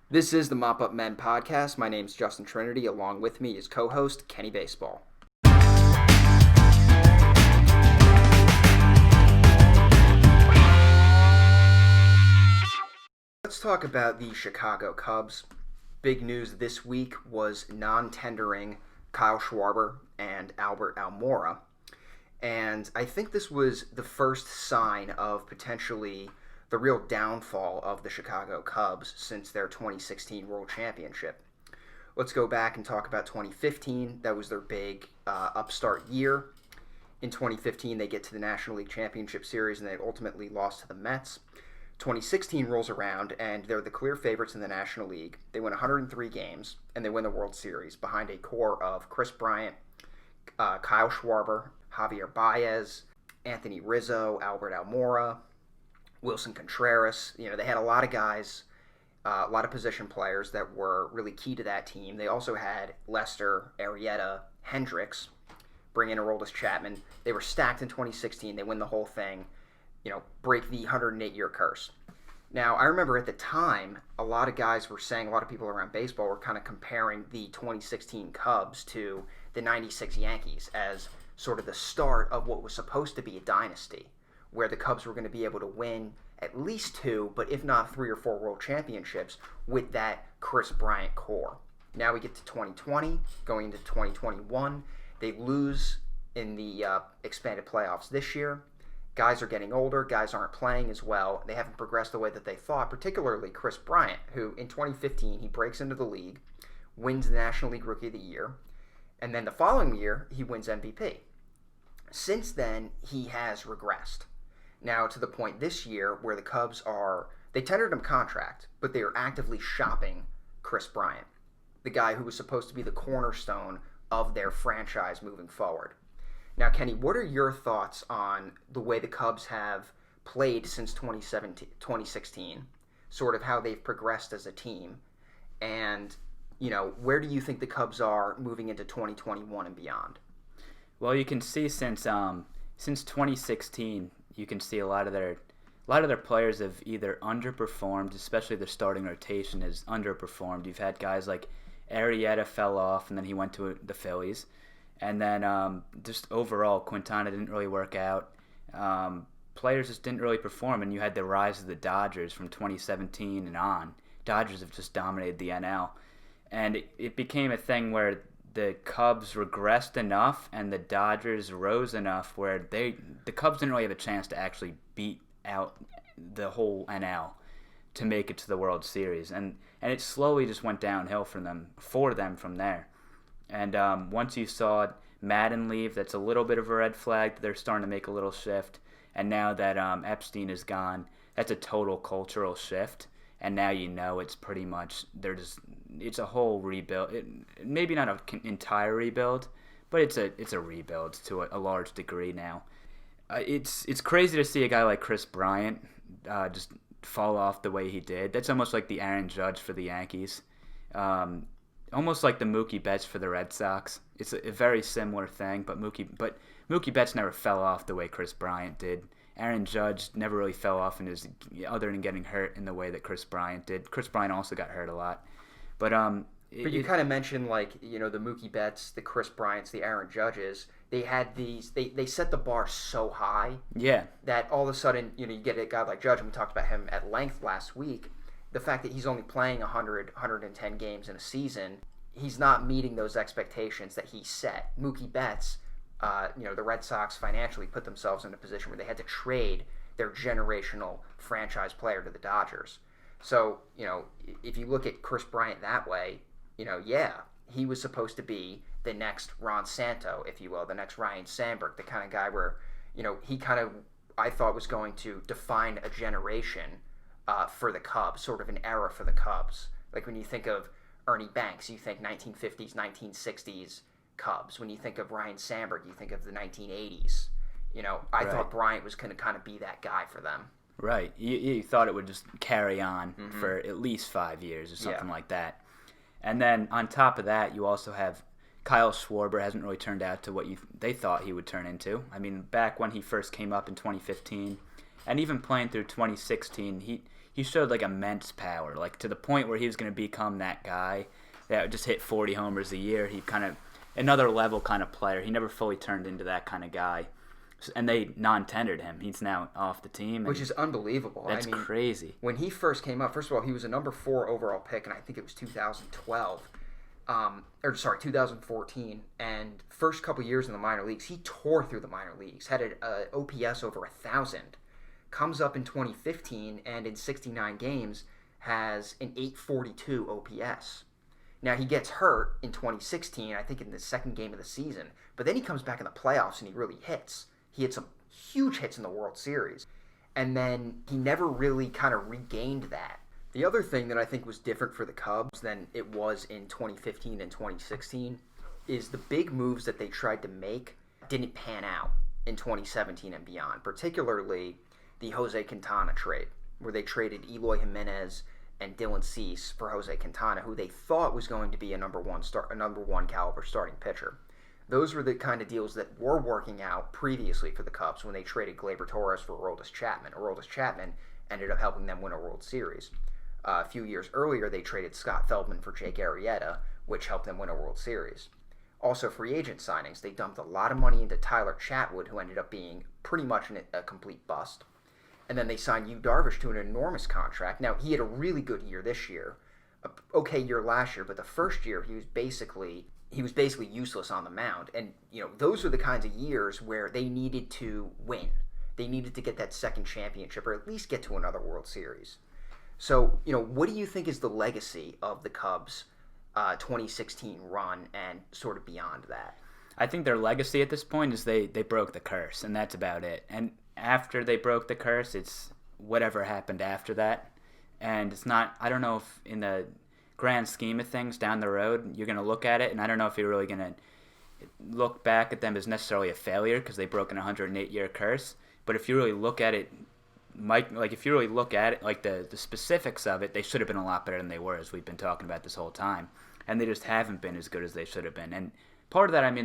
This is the Mop-Up Men podcast. My name's Justin Trinity. Along with me is co-host Kenny Baseball. Let's talk about the Chicago Cubs. Big news this week was non-tendering Kyle Schwarber and Albert Almora. And I think this was the first sign of potentially the real downfall of the Chicago Cubs since their 2016 World Championship. Let's go back and talk about 2015. That was their big upstart year. In 2015, they get to the National League Championship Series, and they ultimately lost to the Mets. 2016 rolls around, and they're the clear favorites in the National League. They win 103 games, and they win the World Series behind a core of Kris Bryant, Kyle Schwarber, Javier Baez, Anthony Rizzo, Albert Almora, Wilson Contreras. They had a lot of guys, a lot of position players that were really key to that team. They also had Lester, Arrieta, Hendricks, bring in Aroldis Chapman. They were stacked in 2016. They win the whole thing, break the 108-year curse. Now, I remember at the time, a lot of guys were saying, a lot of people around baseball were kind of comparing the 2016 Cubs to the 96 Yankees as sort of the start of what was supposed to be a dynasty, where the Cubs were going to be able to win at least two, but if not 3 or 4 world championships with that Kris Bryant core. Now we get to 2020, going into 2021. They lose in the expanded playoffs this year. Guys are getting older. Guys aren't playing as well. They haven't progressed the way that they thought, particularly Kris Bryant, who in 2015, he breaks into the league, wins the National League Rookie of the Year, and then the following year, he wins MVP. Since then, he has regressed. Now, to the point this year where the Cubs they tendered him a contract, but they are actively shopping Kris Bryant, the guy who was supposed to be the cornerstone of their franchise moving forward. Now, Kenny, what are your thoughts on the way the Cubs have played since 2016, sort of how they've progressed as a team, and, where do you think the Cubs are moving into 2021 and beyond? Well, you can see since 2016, you can see a lot of their players have either underperformed, especially their starting rotation has underperformed. You've had guys like Arrieta fell off, and then he went to the Phillies, and then just overall Quintana didn't really work out. Players just didn't really perform, and you had the rise of the Dodgers from 2017 and on. Dodgers have just dominated the NL, and it became a thing where the Cubs regressed enough and the Dodgers rose enough where the Cubs didn't really have a chance to actually beat out the whole NL to make it to the World Series, and it slowly just went downhill for them from there. And once you saw Madden leave, that's a little bit of a red flag. They're starting to make a little shift, and now that Epstein is gone, that's a total cultural shift. And now it's pretty much it's a whole rebuild. Maybe not an entire rebuild, but it's a rebuild to a large degree now. It's crazy to see a guy like Kris Bryant just fall off the way he did. That's almost like the Aaron Judge for the Yankees, almost like the Mookie Betts for the Red Sox. It's a very similar thing, but Mookie Betts never fell off the way Kris Bryant did. Aaron Judge never really fell off other than getting hurt in the way that Kris Bryant did. Kris Bryant also got hurt a lot. But you kind of mentioned the Mookie Betts, the Kris Bryants, the Aaron Judges. They had they set the bar so high. Yeah. That all of a sudden, you get a guy like Judge, and we talked about him at length last week. The fact that he's only playing 110 games in a season, he's not meeting those expectations that he set. Mookie Betts, the Red Sox financially put themselves in a position where they had to trade their generational franchise player to the Dodgers. So, if you look at Kris Bryant that way, he was supposed to be the next Ron Santo, if you will, the next Ryan Sandberg, the kind of guy where, he kind of, I thought, was going to define a generation for the Cubs, sort of an era for the Cubs. Like when you think of Ernie Banks, you think 1950s, 1960s Cubs. When you think of Ryan Sandberg, you think of the 1980s. I thought Bryant was going to kind of be that guy for them. Right. You thought it would just carry on for at least 5 years or something like that. And then on top of that, you also have Kyle Schwarber hasn't really turned out to what they thought he would turn into. I mean, back when he first came up in 2015, and even playing through 2016, he he showed like immense power, like to the point where he was going to become that guy that would just hit 40 homers a year. He kind of another level kind of player. He never fully turned into that kind of guy. And they non-tendered him. He's now off the team. Which is unbelievable. That's crazy. When he first came up, first of all, he was a number 4 overall pick, and I think it was 2012. 2014. And first couple years in the minor leagues, he tore through the minor leagues. Had an OPS over 1,000. Comes up in 2015, and in 69 games, has an 842 OPS. Now, he gets hurt in 2016, I think in the second game of the season. But then he comes back in the playoffs, and he really hits. He had some huge hits in the World Series. And then he never really kind of regained that. The other thing that I think was different for the Cubs than it was in 2015 and 2016 is the big moves that they tried to make didn't pan out in 2017 and beyond, particularly the Jose Quintana trade, where they traded Eloy Jimenez and Dylan Cease for Jose Quintana, who they thought was going to be a number one caliber starting pitcher. Those were the kind of deals that were working out previously for the Cubs when they traded Gleyber Torres for Aroldis Chapman. Aroldis Chapman ended up helping them win a World Series. A few years earlier, they traded Scott Feldman for Jake Arrieta, which helped them win a World Series. Also, free agent signings. They dumped a lot of money into Tyler Chatwood, who ended up being pretty much a complete bust. And then they signed Yu Darvish to an enormous contract. Now, he had a really good year this year. A okay year last year, but the first year he was basically useless on the mound. And, those are the kinds of years where they needed to win. They needed to get that second championship or at least get to another World Series. So, what do you think is the legacy of the Cubs' 2016 run and sort of beyond that? I think their legacy at this point is they broke the curse, and that's about it. And after they broke the curse, it's whatever happened after that. And it's not, I don't know if in the grand scheme of things down the road, you're going to look at it, and I don't know if you're really going to look back at them as necessarily a failure because they broke an 108-year curse. But if you really look at it, like the specifics of it, they should have been a lot better than they were, as we've been talking about this whole time. And they just haven't been as good as they should have been. And part of that,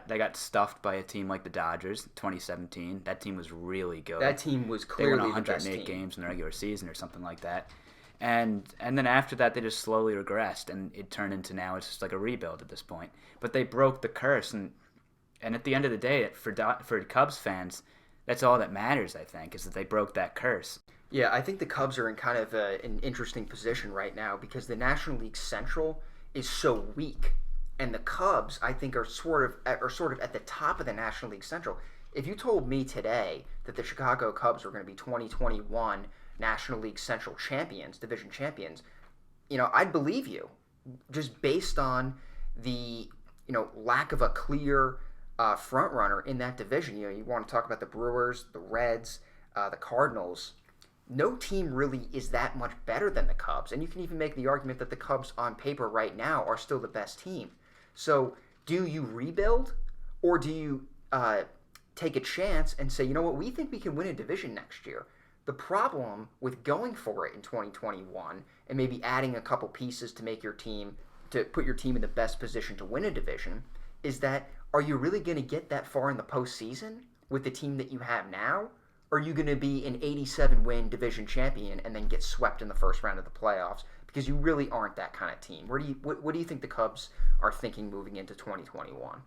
they got stuffed by a team like the Dodgers in 2017. That team was really good. That team was clearly the best team. They won 108 games in the regular season or something like that. And then after that, they just slowly regressed, and it turned into now it's just like a rebuild at this point. But they broke the curse, and at the end of the day, for Cubs fans, that's all that matters, I think, is that they broke that curse. Yeah, I think the Cubs are in kind of an interesting position right now because the National League Central is so weak, and the Cubs, I think, are sort of at the top of the National League Central. If you told me today that the Chicago Cubs were going to be 2021 National League Central champions, division champions, I'd believe you, just based on the lack of a clear front runner in that division. You want to talk about the Brewers, the Reds, the Cardinals. No team really is that much better than the Cubs, and you can even make the argument that the Cubs on paper right now are still the best team. So do you rebuild, or do you take a chance and say, we think we can win a division next year? The problem with going for it in 2021 and maybe adding a couple pieces to make your team, to put your team in the best position to win a division, is that are you really going to get that far in the postseason with the team that you have now? Or are you going to be an 87-win division champion and then get swept in the first round of the playoffs? Because you really aren't that kind of team. What do you think the Cubs are thinking moving into 2021?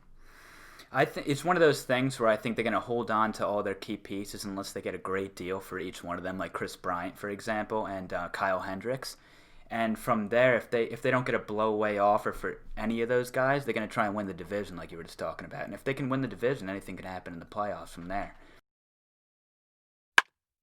I think it's one of those things where I think they're going to hold on to all their key pieces unless they get a great deal for each one of them, like Chris Bryant, for example, and Kyle Hendricks. And from there, if they don't get a blow-away offer for any of those guys, they're going to try and win the division like you were just talking about. And if they can win the division, anything can happen in the playoffs from there.